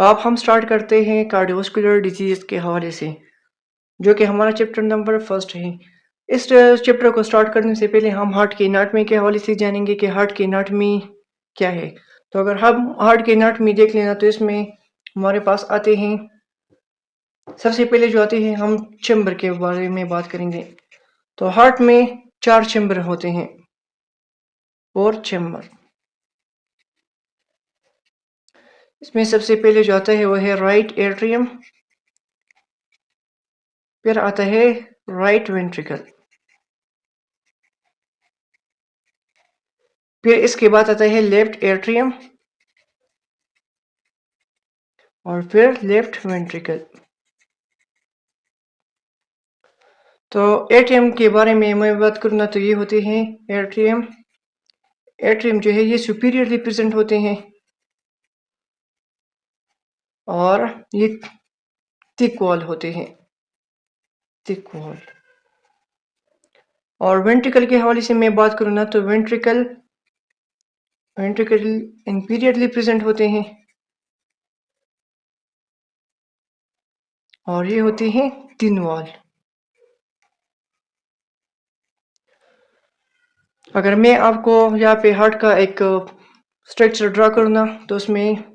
अब हम स्टार्ट करते हैं कार्डियोवास्कुलर डिजीज के हवाले से, जो कि हमारा चैप्टर नंबर फर्स्ट है। इस चैप्टर को स्टार्ट करने से पहले हम हार्ट की एनाटमी के हवाले से जानेंगे कि हार्ट की एनाटमी क्या है। तो अगर हम हार्ट की एनाटमी देख लेना तो इसमें हमारे पास आते हैं, सबसे पहले जो आते हैं हम चैम्बर के बारे में बात करेंगे। तो हार्ट में 4 चैम्बर होते हैं, 4 चैम्बर। इसमें सबसे पहले जो आता है वो है राइट एट्रियम, फिर आता है राइट वेंट्रिकल, फिर इसके बाद आता है लेफ्ट एट्रियम और फिर लेफ्ट वेंट्रिकल। तो एट्रियम के बारे में मैं बात करूँ ना तो ये होते हैं एट्रियम। एट्रियम जो है ये सुपीरियरली प्रेजेंट होते हैं और ये थिक वॉल होते हैं, थिक वॉल। और वेंट्रिकल के हवाले से मैं बात करूँ ना तो वेंट्रिकल इंपीरियरली प्रेजेंट होते हैं और ये होते हैं थिन वॉल। अगर मैं आपको यहाँ पे हार्ट का एक स्ट्रक्चर ड्रा करूँ ना तो उसमें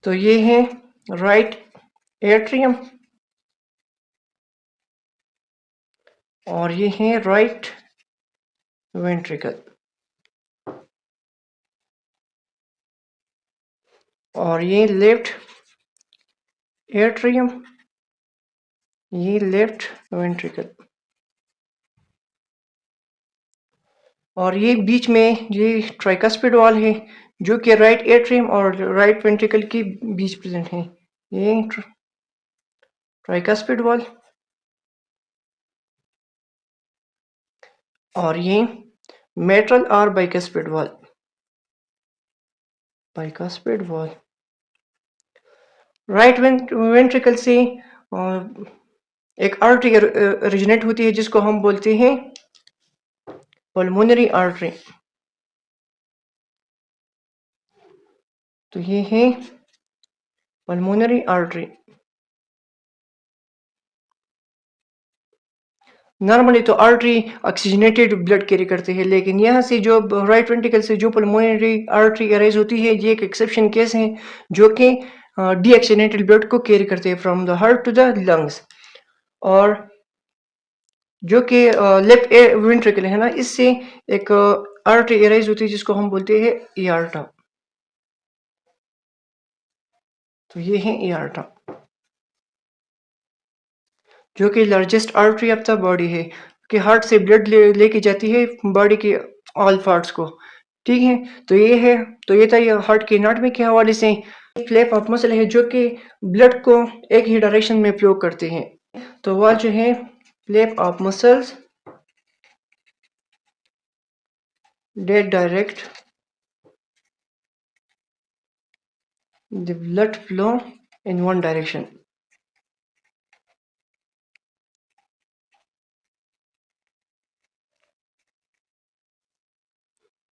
तो ये है राइट एट्रियम और ये है राइट वेंट्रिकल और ये लेफ्ट एट्रियम, ये लेफ्ट वेंट्रिकल और ये बीच में ये ट्राइकस्पिड वॉल है जो कि राइट एट्रियम और राइट वेंट्रिकल के बीच प्रेजेंट है। ये ट्राइकस्पिड वॉल और ये मेटल और bicuspid valve, bicuspid valve. Right ventricle से एक आर्टरी ओरिजिनेट होती है जिसको हम बोलते हैं पल्मोनरी आर्टरी। तो ये है पल्मोनरी आर्टरी। नॉर्मली तो आर्टरी ऑक्सीजनेटेड ब्लड कैरी करते हैं, लेकिन यहाँ से जो राइट वेंट्रिकल से जो पल्मोनरी आर्टरी अराइज होती है ये एक एक्सेप्शन केस है जो कि डीऑक्सीजनेटेड ब्लड को कैरी करते हैं from the heart to the lungs. और जो कि लेफ्ट वेंट्रिकल है ना, इससे एक आर्टरी अराइज होती है जिसको हम बोलते हैं एआर्टा। तो ये है एआर्टा जो कि largest artery of the body है कि हार्ट से ब्लड लेके जाती है बॉडी के ऑल पार्ट्स को। ठीक है, तो ये है, तो ये था ये हार्ट के एनाटॉमी के हवाले से। फ्लैप ऑफ मसल है जो कि ब्लड को एक ही डायरेक्शन में फ्लो करते हैं। तो वह जो है flap of muscles that direct the blood flow in one direction।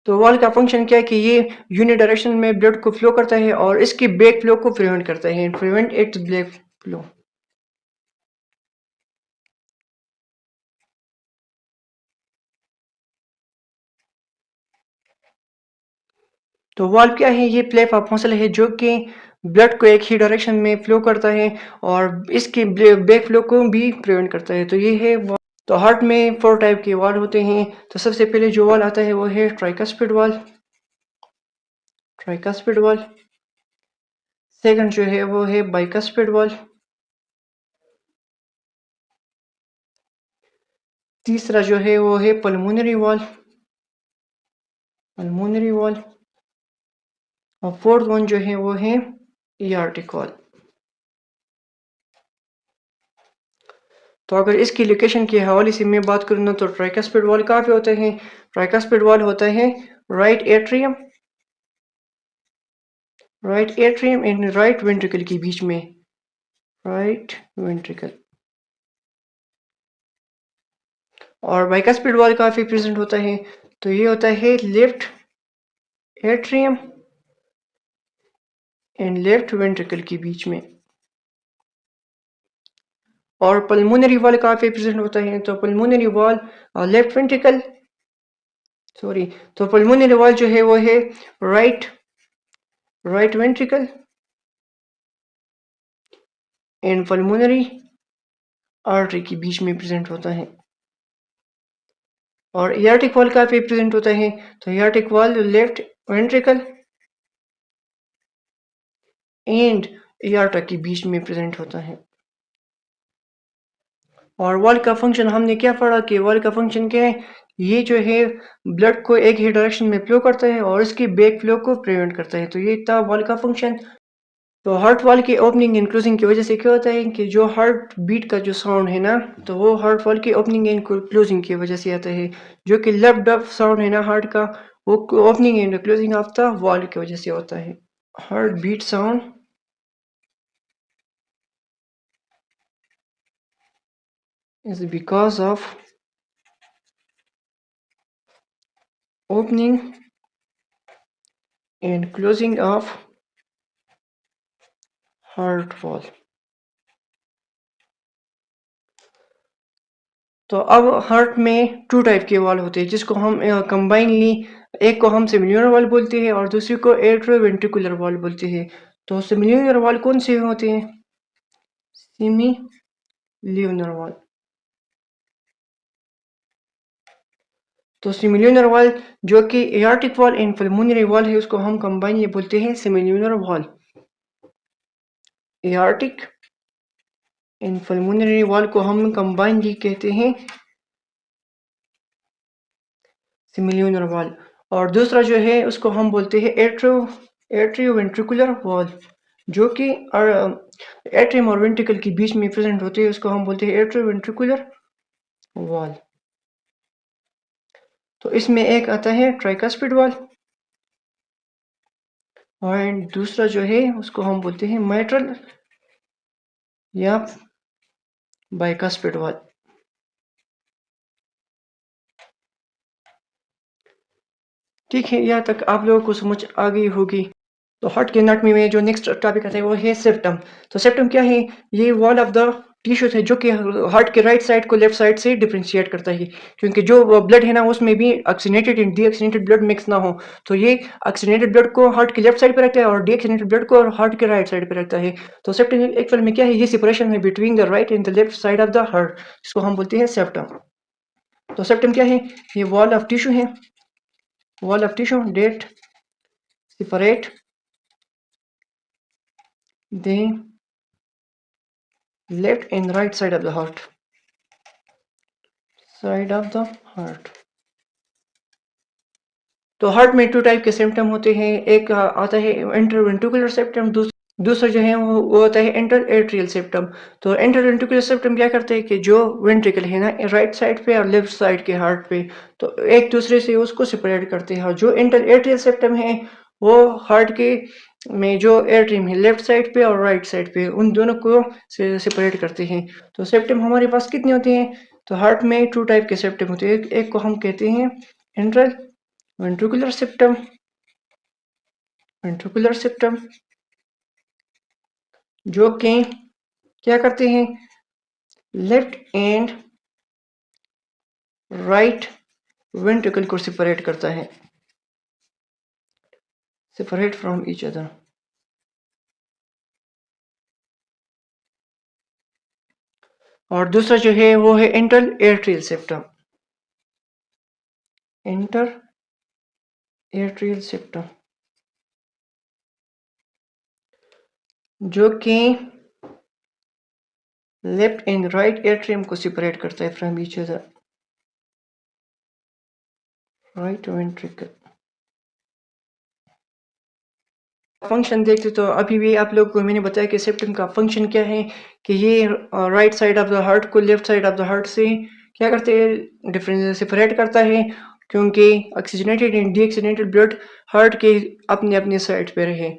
तो वॉल का फंक्शन क्या है कि ये यूनि डायरेक्शन में ब्लड को फ्लो करता है और इसकी बैक फ्लो को प्रिवेंट करता है, प्रिवेंट इट्स बैक फ्लो। तो वॉल्व क्या है, ये फ्लैप ऑफ मसल है जो कि ब्लड को एक ही डायरेक्शन में फ्लो करता है और इसके बैक फ्लो को भी प्रिवेंट करता है। तो ये है तो हार्ट में 4 टाइप के वॉल्व होते हैं। तो सबसे पहले जो वॉल्व आता है वो है tricuspid valve, tricuspid valve. Second जो है वो है बाइकस्पिड वॉल्व। तीसरा जो है वो है पल्मोनरी वॉल्व, पल्मोनरी वॉल्व। और फोर्थ वन जो है वो है एआर्टिक वॉल्व। तो अगर इसकी लोकेशन के हवाले से मैं बात करूँ ना तो ट्राइकस्पिड वॉल्व कहाँ पे होता है? ट्राइकस्पिड वॉल्व होता है right atrium right atrium and right ventricle के बीच में, राइट वेंट्रिकल। और बाइकस्पिड वॉल काफी प्रेजेंट होता है, तो ये होता है left atrium and left ventricle के बीच में। और पल्मोनरी वॉल काफी प्रेजेंट होता है, तो pulmonary wall left ventricle, sorry, तो पल्मोनरी वॉल जो है वो है right ventricle and pulmonary artery के बीच में प्रेजेंट होता है। और एआर्टिक वॉल काफी प्रेजेंट होता है, तो aortic wall left ventricle and एआर्टा के बीच में प्रेजेंट होता है। और वॉल का फंक्शन हमने क्या पढ़ा कि वॉल का फंक्शन क्या है, ये जो है ब्लड को एक ही डायरेक्शन में फ्लो करता है और इसकी बैक फ्लो को प्रिवेंट करता है, तो ये था वॉल का फंक्शन। तो हार्ट वॉल की ओपनिंग एंड क्लोजिंग की वजह से क्या होता है कि जो हार्ट बीट का जो साउंड है ना, तो वो हार्ट वॉल की ओपनिंग एंड क्लोजिंग की वजह से आता है। जो कि लेफ्ट डब साउंड है ना हार्ट का, वो opening and closing of the wall की वजह से होता है। Heart beat sound is because of opening and closing of heart wall। तो अब हार्ट में टू टाइप के वॉल होते हैं, जिसको हम कंबाइनली, एक को हम सिमिल्यूनर वॉल बोलते हैं और दूसरे को एट्रोवेंट्रिकुलर वॉल बोलते हैं। तो सिमिल्यूनर वॉल कौन से होते हैं? सिमिल्यूनर वॉल। तो सिमिल्यूनर वॉल जो कि aortic wall and pulmonary wall है, उसको हम कंबाइनली बोलते हैं सिमिल्यूनर wall. Aortic and pulmonary wall को हम कंबाइनली कहते हैं सिमिल्यूनर वॉल। और दूसरा जो है उसको हम बोलते हैं एट्रियोवेंट्रिकुलर वॉल, जो कि एट्रियम और वेंट्रिकल के बीच में प्रेजेंट होते हैं, उसको हम बोलते हैं एट्रियोवेंट्रिकुलर वॉल। तो इसमें एक आता है ट्राइकस्पिड वॉल और दूसरा जो है उसको हम बोलते हैं माइट्रल या बाइकस्पिड वॉल। ठीक है, यहाँ तक आप लोगों को समझ आ गई होगी। तो हार्ट के एनाटॉमी में जो नेक्स्ट टॉपिक आता है वो है सेप्टम। तो सेप्टम क्या है? ये वॉल ऑफ द टिश्यू है जो कि हार्ट के राइट साइड को लेफ्ट साइड से डिफरेंशिएट करता है, क्योंकि जो ब्लड है ना उसमें भी oxygenated and deoxygenated blood mix ना हो, तो ये ऑक्सीनेटेड ब्लड को हार्ट के लेफ्ट साइड पे रखता है और डीऑक्सीनेटेड ब्लड को हार्ट के राइट साइड पे रखता है। तो सेप्टम एक्चुअल में क्या है? ये सेपरेशन है between the right and the left side of the heart, जिसको हम बोलते हैं सेप्टम। तो सेप्टम क्या है? ये वॉल ऑफ टिश्यू है, wall of tissue that separate the left and right side of the heart, तो हार्ट में टू टाइप के सिम्टम होते हैं, एक आता है इंटरवेंट्रिकुलर सिम्टम, दूसरा जो है वो होता है इंटर एट्रियल सिम्टम। तो इंटर वेंट्रिकुलर सिम्टम क्या करते हैं कि जो वेंट्रिकल है ना राइट साइड पे और लेफ्ट साइड के हार्ट पे, तो एक दूसरे से उसको सेपरेट करते हैं। और जो इंटर एट्रियल सिम्टम है वो हार्ट के में जो एट्रियम है लेफ्ट साइड पे और राइट साइड पे, उन दोनों को सेपरेट करते हैं। तो सिम्टम हमारे पास कितने होते हैं? तो हार्ट में टू टाइप के सिम्टम होते हैं, एक को हम कहते हैं इंटर वेंट्रिकुलर सिप्टम, जो कि क्या करते हैं? लेफ्ट एंड राइट वेंट्रिकल को सेपरेट करता है, सेपरेट फ्रॉम ईच अदर। और दूसरा जो है वो है इंटर एट्रियल सिप्टम, जो कि लेफ्ट एंड राइट एट्रियम को सेपरेट करता है from each other, right ventricle. Function देखते तो अभी भी आप लोग को मैंने बताया कि सेप्टम का फंक्शन क्या है, कि ये right side of the heart को left side of the heart से क्या करते हैं? डिफरेंस सेपरेट करता है, क्योंकि oxygenated and deoxygenated blood heart के अपने अपने साइड पे रहे।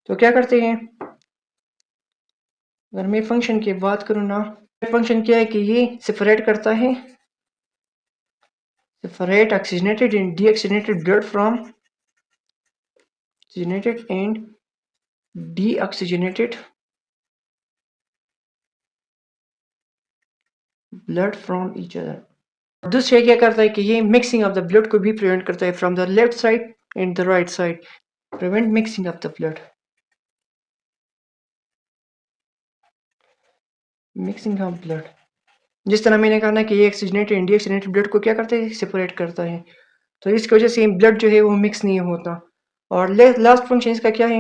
तो क्या करते हैं, अगर मैं फंक्शन की बात करूँ ना, फंक्शन क्या है कि ये सेपरेट करता है, separate oxygenated and deoxygenated blood from oxygenated and deoxygenated blood from each other। दूसरा क्या करता है कि ये मिक्सिंग ऑफ द ब्लड को भी प्रिवेंट करता है from the left side and the right side, prevent mixing of the blood, mixing of blood. जिस तरह मैंने कहा ना कि ये ऑक्सीजनेटेड एंड डीऑक्सीजनेटेड ब्लड को क्या करता है, सेपरेट करता है, तो इसकी वजह से ब्लड जो है वो मिक्स नहीं होता। और लास्ट फंक्शन इसका क्या है,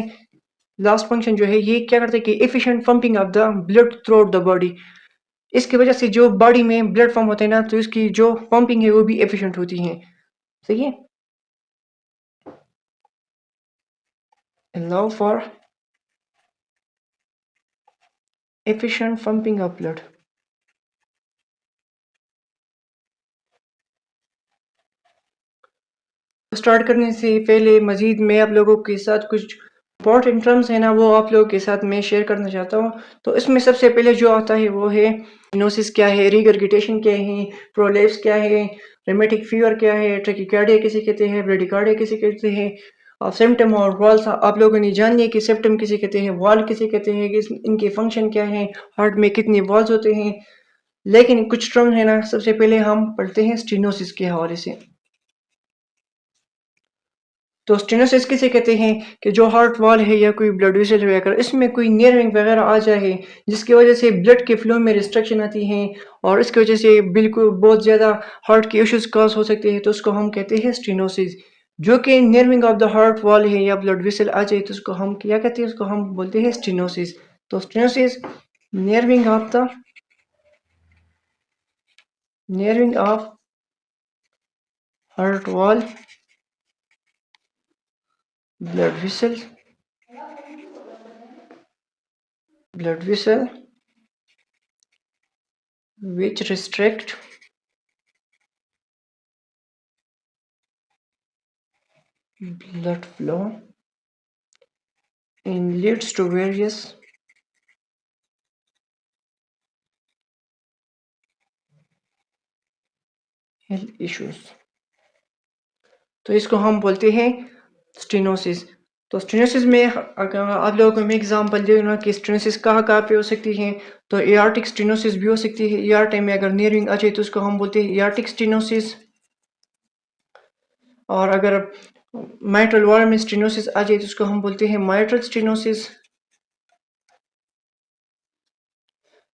लास्ट फंक्शन जो है ये क्या करता है कि efficient pumping of the blood through out the body. इसकी वजह से जो बॉडी में ब्लड फॉर्म होते हैं ना, तो इसकी जो पंपिंग है वो भी एफिशिएंट होती है। सही है, allow for efficient pumping of blood। Start करने से पहले मजीद मैं आप लोगों के साथ कुछ इंपॉर्टेंट टर्म्स है ना वो आप लोगों के साथ मैं शेयर करना चाहता हूँ। तो इसमें सबसे पहले जो आता है वो है स्टेनोसिस क्या है, रिगर्गिटेशन क्या है, प्रोलेप्स क्या है, रेमेटिक फीवर क्या है, ट्रैकिकार्डिया किसे कहते हैं, ब्रेडिकार्डिया किसे कहते हैं, और सिम्टम और वॉल्स आप लोगों ने जान लिया कि सिम्टम किसे कहते हैं, वॉल किसे कहते हैं, कि इनके फंक्शन क्या है, हार्ट में कितने वॉल्स होते हैं। लेकिन कुछ टर्म है ना, सबसे पहले हम पढ़ते हैं स्टेनोसिस के हवाले से। तो स्टेनोसिस किसे कहते हैं कि जो हार्ट वॉल है या कोई ब्लड वेसल है, अगर इसमें कोई नियरिंग वगैरह आ जाए जिसकी वजह से ब्लड के फ्लो में रिस्ट्रिक्शन आती है और इसकी वजह से बिल्कुल बहुत ज़्यादा हार्ट के इश्यूज कॉज हो सकते हैं, तो उसको हम कहते हैं स्टेनोसिस। जो कि nearing of the heart wall है या ब्लड वेसल आ जाए तो उसको हम क्या कहते हैं, उसको हम बोलते हैं स्टेनोसिस। तो stenosis nearing of the nearing of heart wall, blood vessel, blood vessel which restrict blood flow and leads to various health issues। तो इसको हम बोलते हैं स्टेनोसिस। तो स्टेनोसिस में अगर आप लोगों को मैं एग्जांपल दूँ ना कि स्टेनोसिस कहाँ कहाँ पे हो सकती है, तो एआर्टिक स्टेनोसिस भी हो सकती है। एआरटी में अगर नियरिंग आ जाए तो उसको हम बोलते हैं एआर्टिक स्टेनोसिस। और अगर माइट्रल वॉल में स्टेनोसिस आ जाए तो उसको हम बोलते हैं माइट्रल स्टेनोसिस।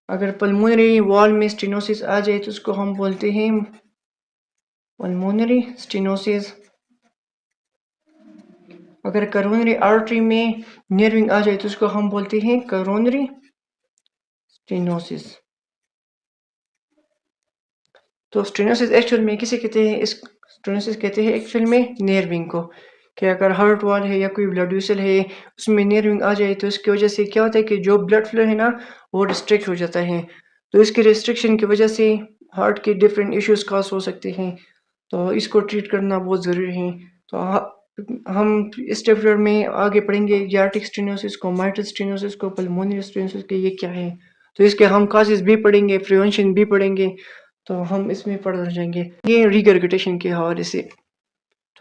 अगर पल्मोनरी वॉल में स्टेनोसिस आ जाए तो उसको हम बोलते हैं पल्मोनरी स्टेनोसिस। अगर करोनरी आर्टरी में नर्विंग आ जाए तो उसको हम बोलते हैं करोनरी स्टेनोसिस। तो स्टेनोसिस एक्चुअल में किसे कहते हैं, इस स्टेनोसिस कहते हैं एक्चुअल में नर्विंग को, कि अगर हार्ट वॉल है या कोई ब्लड वेसल है उसमें नर्विंग आ जाए तो इसकी वजह से क्या होता है कि जो ब्लड फ्लो है ना वो रिस्ट्रिक्ट हो जाता है। तो इसकी रिस्ट्रिक्शन की वजह से हार्ट के डिफरेंट इश्यूज कॉज हो सकते हैं, तो इसको ट्रीट करना बहुत ज़रूरी है। तो हम इस चैप्टर में आगे पढ़ेंगे यार्टिक स्टेनोसिस को, माइट्रल स्टेनोसिस को, पल्मोनरी स्टेनोसिस के ये क्या है। तो इसके हम काजेस भी पढ़ेंगे, प्रिवेंशन भी पढ़ेंगे, तो हम इसमें पढ़ जाएंगे ये रिगर्गिटेशन के हवाले से।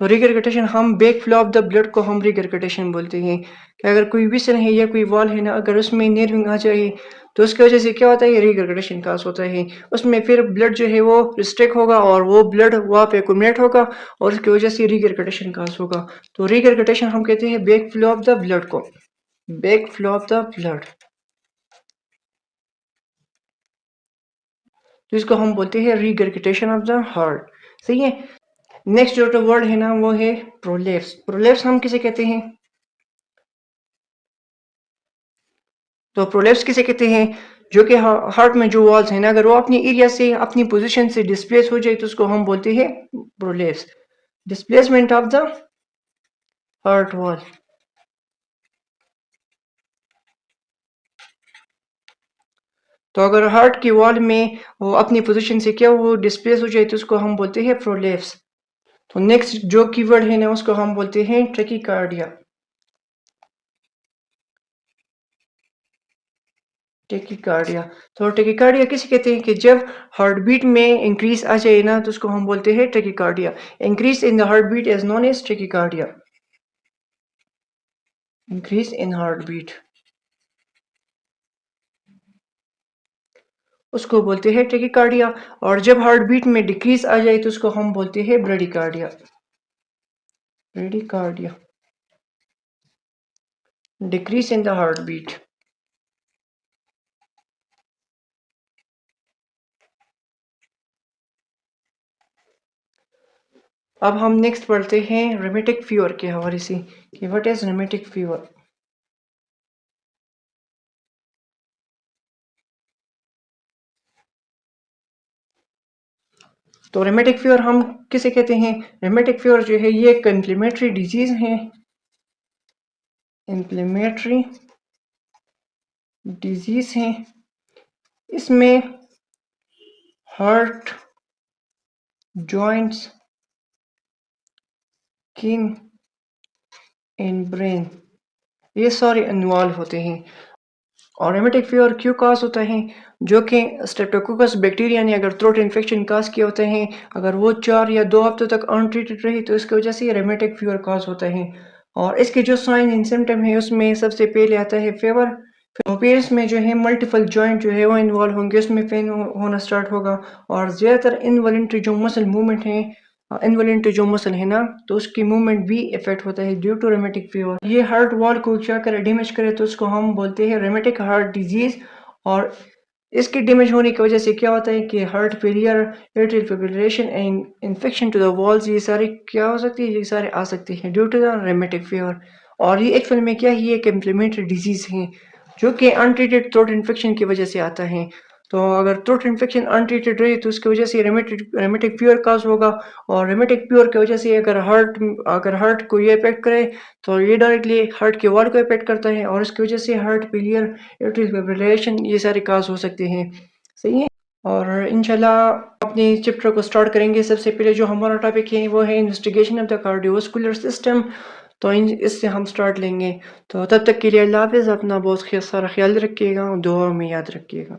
तो रिगर्गिटेशन हम back flow of the blood को हम रिगर्गिटेशन बोलते हैं कि अगर कोई विसल है या कोई वॉल है ना, अगर उसमें नर्विंग आ जाए तो उसकी वजह से क्या होता है, रिगर्गिटेशन काज होता है। उसमें फिर ब्लड जो है वो रिस्ट्रिक्ट होगा और वो ब्लड वहाँ पे एक्युमुलेट होगा और उसकी वजह से रिगर्गिटेशन काज होगा। तो रिगर्गिटेशन हम कहते हैं back flow of the blood को, back flow of the blood. तो इसको हम बोलते हैं रिगर्गिटेशन ऑफ द हार्ट। सही है। नेक्स्ट जो वर्ड है ना वो है प्रोलेप्स। प्रोलेप्स हम किसे कहते हैं, तो प्रोलेप्स किसे कहते हैं, जो कि हार्ट में जो वॉल्स है ना अगर वो अपनी एरिया से अपनी पोजीशन से डिस्प्लेस हो जाए तो उसको हम बोलते हैं prolapse, displacement of the heart wall. तो अगर हार्ट की वॉल में वो अपनी पोजीशन से क्या वो डिस्प्लेस हो जाए तो उसको हम बोलते हैं प्रोलेप्स। तो नेक्स्ट जो कीवर्ड है ना उसको हम बोलते हैं ट्रैकिकार्डिया। टेकिकार्डिया। तो टेकिकार्डिया किसे कहते हैं कि जब हार्ट बीट में इंक्रीज आ जाए ना तो उसको हम बोलते हैं tachycardia. Increase in the heart beat is known as tachycardia. Increase in heart beat उसको बोलते हैं टेकिकार्डिया। और जब हार्ट बीट में डिक्रीज आ जाए तो उसको हम बोलते हैं bradycardia. Bradycardia, decrease in the heart beat. अब हम नेक्स्ट पढ़ते हैं रेमेटिक फीवर के हवाले से कि व्हाट इज रेमेटिक फीवर। तो रेमेटिक फीवर हम किसे कहते हैं? रेमेटिक फीवर जो है ये एक इन्फ्लेमेटरी डिजीज है। इन्फ्लेमेटरी डिजीज है। इसमें heart, joints, skin and brain ये सारे इन्वॉल्व होते हैं। और रेमेटिक फीवर क्यों काज होता है? जो कि स्ट्रेप्टोकोकस बैक्टीरिया ने अगर थ्रोट इन्फेक्शन काज किए होते हैं, अगर वो 4 या 2 हफ्तों तक अनट्रीटेड रही तो इसकी वजह से रेमेटिक फीवर काज होता है। और इसके जो साइन एंड सिम्टम है उसमें सबसे पहले आता है फीवर। पेयर्स में जो है मल्टीपल जॉइंट जो है वो इन्वॉल्व होंगे, उसमें पेन होना स्टार्ट होगा। और ज़्यादातर इनवॉलेंट्री जो मसल मूवमेंट है, इनवॉलेंट्री जो मसल है ना तो उसकी मूवमेंट भी इफेक्ट होता है ड्यू टू रेमेटिक फीवर। ये हार्ट वॉल को क्या करे, डैमेज करे तो उसको हम बोलते हैं रेमेटिक हार्ट डिजीज। और इसके डैमेज होने की वजह से क्या होता है कि heart failure, atrial fibrillation and infection to the walls ये सारे क्या हो सकती है, ये सारे आ सकते हैं ड्यू टू द रेमेटिक फीवर। और ये एक्चुअल में क्या है, ये एक इन्फ्लेमेटरी डिजीज है जो कि अनट्रीटेड थ्रोट इन्फेक्शन की वजह से आता है। तो अगर थ्रोट इन्फेक्शन अनट्रीटेड रहे तो उसकी वजह से रेमेटिक फीवर काज होगा। और रेमेटिक फीवर की वजह से अगर हार्ट को ये इफेक्ट करे तो ये डायरेक्टली हार्ट के वॉल को इफेक्ट करता है और इसकी वजह से हार्ट फेलियर, एट्रियल फिब्रिलेशन ये सारे काज हो सकते हैं। सही है। और इंशाल्लाह अपने चैप्टर को स्टार्ट करेंगे। सबसे पहले जो हमारा टॉपिक है वो है investigation of the cardiovascular system. तो इससे हम स्टार्ट लेंगे। तो तब तक के लिए अल्लाह हाफिज़। अपना बहुत सारा ख्याल रखिएगा और दुआ में याद रखिएगा।